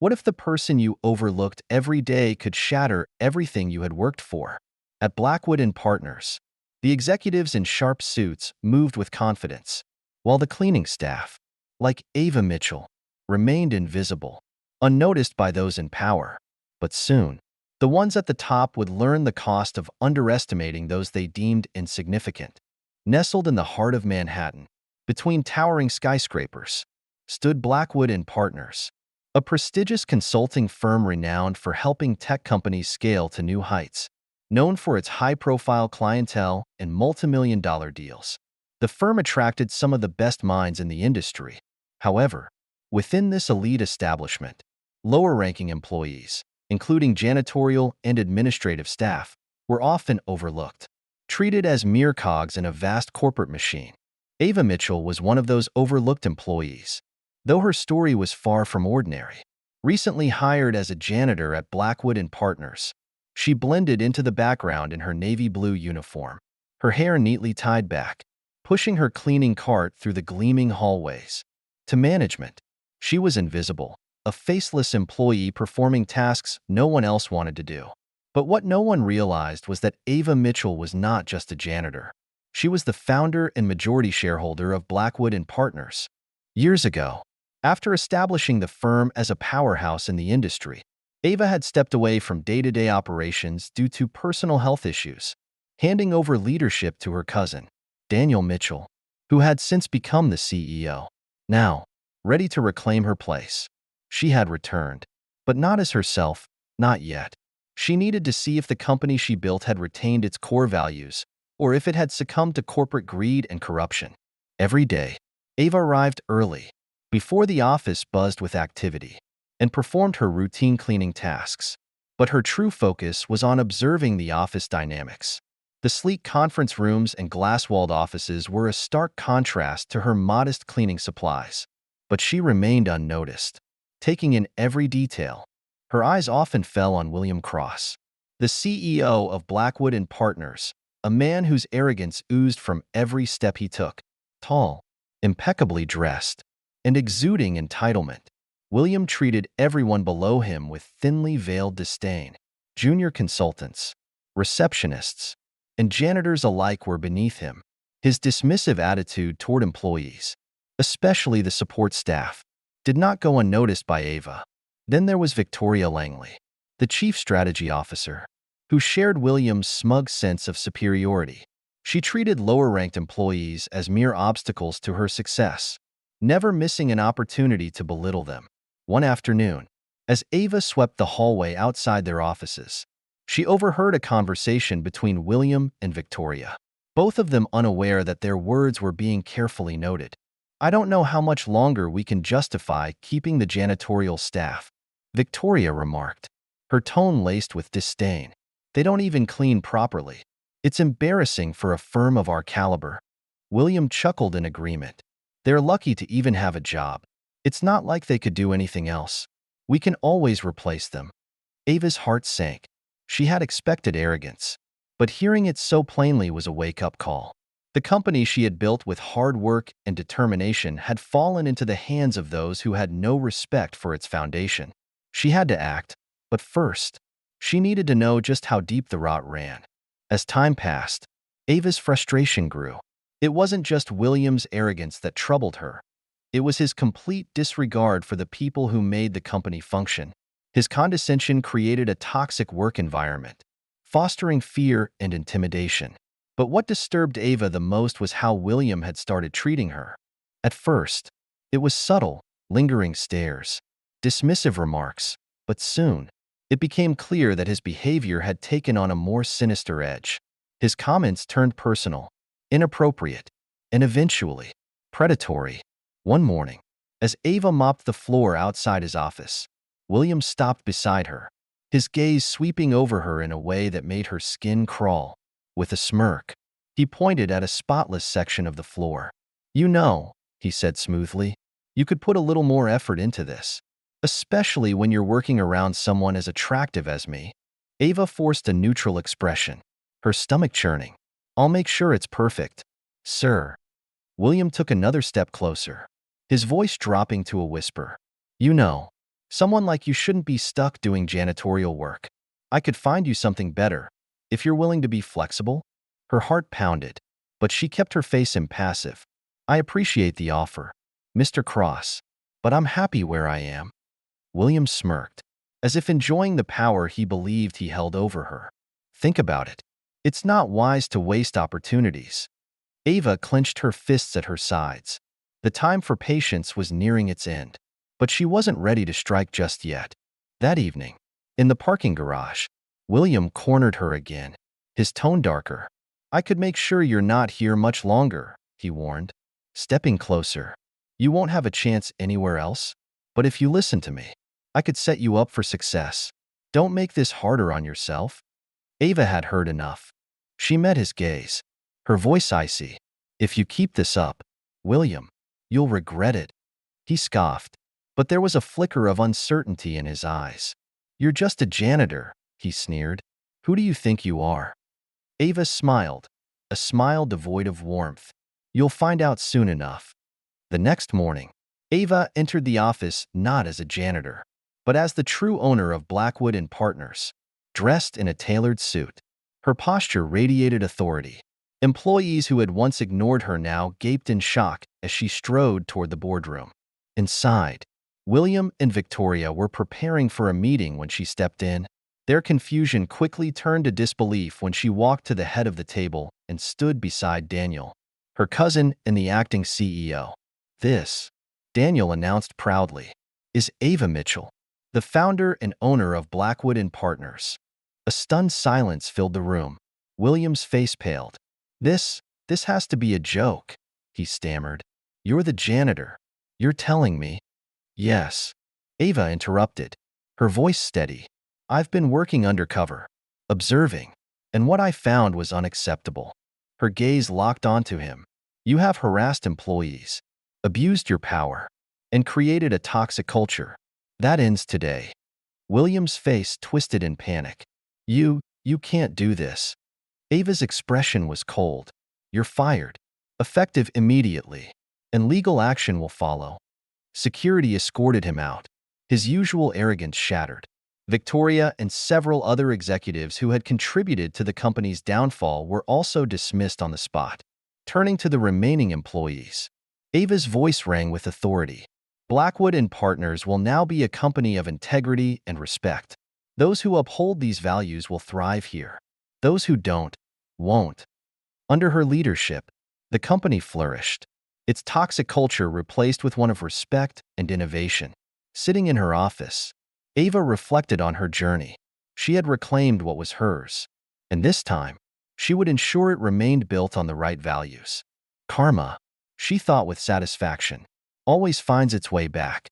What if the person you overlooked every day could shatter everything you had worked for? At Blackwood and Partners, the executives in sharp suits moved with confidence, while the cleaning staff, like Ava Mitchell, remained invisible, unnoticed by those in power. But soon, the ones at the top would learn the cost of underestimating those they deemed insignificant. Nestled in the heart of Manhattan, between towering skyscrapers, stood Blackwood and Partners, a prestigious consulting firm renowned for helping tech companies scale to new heights. Known for its high-profile clientele and multi-million-dollar deals, the firm attracted some of the best minds in the industry. However, within this elite establishment, lower-ranking employees, including janitorial and administrative staff, were often overlooked, treated as mere cogs in a vast corporate machine. Ava Mitchell was one of those overlooked employees, though her story was far from ordinary. Recently hired as a janitor at Blackwood and Partners, she blended into the background in her navy blue uniform, her hair neatly tied back, pushing her cleaning cart through the gleaming hallways. To management, she was invisible, a faceless employee performing tasks no one else wanted to do. But what no one realized was that Ava Mitchell was not just a janitor. She was the founder and majority shareholder of Blackwood and Partners. Years ago, after establishing the firm as a powerhouse in the industry, Ava had stepped away from day-to-day operations due to personal health issues, handing over leadership to her cousin, Daniel Mitchell, who had since become the CEO. Now, ready to reclaim her place, she had returned, but not as herself, not yet. She needed to see if the company she built had retained its core values, or if it had succumbed to corporate greed and corruption. Every day, Ava arrived early, before the office buzzed with activity, and performed her routine cleaning tasks. But her true focus was on observing the office dynamics. The sleek conference rooms and glass-walled offices were a stark contrast to her modest cleaning supplies. But she remained unnoticed, taking in every detail. Her eyes often fell on William Cross, the CEO of Blackwood and Partners, a man whose arrogance oozed from every step he took. Tall, impeccably dressed, and exuding entitlement, William treated everyone below him with thinly veiled disdain. Junior consultants, receptionists, and janitors alike were beneath him. His dismissive attitude toward employees, especially the support staff, did not go unnoticed by Ava. Then there was Victoria Langley, the chief strategy officer, who shared William's smug sense of superiority. She treated lower-ranked employees as mere obstacles to her success, never missing an opportunity to belittle them. One afternoon, as Ava swept the hallway outside their offices, she overheard a conversation between William and Victoria, both of them unaware that their words were being carefully noted. "I don't know how much longer we can justify keeping the janitorial staff," Victoria remarked, her tone laced with disdain. "They don't even clean properly. It's embarrassing for a firm of our caliber." William chuckled in agreement. "They're lucky to even have a job. It's not like they could do anything else. We can always replace them." Ava's heart sank. She had expected arrogance, but hearing it so plainly was a wake-up call. The company she had built with hard work and determination had fallen into the hands of those who had no respect for its foundation. She had to act, but first, she needed to know just how deep the rot ran. As time passed, Ava's frustration grew. It wasn't just William's arrogance that troubled her. It was his complete disregard for the people who made the company function. His condescension created a toxic work environment, fostering fear and intimidation. But what disturbed Ava the most was how William had started treating her. At first, it was subtle, lingering stares, dismissive remarks, but soon, it became clear that his behavior had taken on a more sinister edge. His comments turned personal, inappropriate, and eventually, predatory. One morning, as Ava mopped the floor outside his office, William stopped beside her, his gaze sweeping over her in a way that made her skin crawl. With a smirk, he pointed at a spotless section of the floor. "You know," he said smoothly, "you could put a little more effort into this, especially when you're working around someone as attractive as me." Ava forced a neutral expression, her stomach churning. "I'll make sure it's perfect, sir." William took another step closer, his voice dropping to a whisper. "You know, Someone like you shouldn't be stuck doing janitorial work. I could find you something better, if you're willing to be flexible." Her heart pounded, but she kept her face impassive. "I appreciate the offer, Mr. Cross, but I'm happy where I am." William smirked, as if enjoying the power he believed he held over her. "Think about it. It's not wise to waste opportunities." Ava clenched her fists at her sides. The time for patience was nearing its end, but she wasn't ready to strike just yet. That evening, in the parking garage, William cornered her again, his tone darker. "I could make sure you're not here much longer," he warned, stepping closer. "You won't have a chance anywhere else, but if you listen to me, I could set you up for success. Don't make this harder on yourself." Ava had heard enough. She met his gaze, her voice icy. "If you keep this up, William, you'll regret it." He scoffed, but there was a flicker of uncertainty in his eyes. "You're just a janitor," he sneered. "Who do you think you are?" Ava smiled, a smile devoid of warmth. "You'll find out soon enough." The next morning, Ava entered the office not as a janitor, but as the true owner of Blackwood and Partners, dressed in a tailored suit. Her posture radiated authority. Employees who had once ignored her now gaped in shock as she strode toward the boardroom. Inside, William and Victoria were preparing for a meeting when she stepped in. Their confusion quickly turned to disbelief when she walked to the head of the table and stood beside Daniel, her cousin and the acting CEO. "This," Daniel announced proudly, "is Ava Mitchell, the founder and owner of Blackwood and Partners." A stunned silence filled the room. William's face paled. This has to be a joke," he stammered. "You're the janitor. You're telling me?" "Yes," Ava interrupted, her voice steady. "I've been working undercover, observing, and what I found was unacceptable." Her gaze locked onto him. "You have harassed employees, abused your power, and created a toxic culture. That ends today." William's face twisted in panic. You can't do this." Ava's expression was cold. "You're fired, effective immediately, and legal action will follow." Security escorted him out, his usual arrogance shattered. Victoria and several other executives who had contributed to the company's downfall were also dismissed on the spot. Turning to the remaining employees, Ava's voice rang with authority. "Blackwood and Partners will now be a company of integrity and respect. Those who uphold these values will thrive here. Those who don't, won't." Under her leadership, the company flourished, its toxic culture replaced with one of respect and innovation. Sitting in her office, Ava reflected on her journey. She had reclaimed what was hers, and this time, she would ensure it remained built on the right values. Karma, she thought with satisfaction, always finds its way back.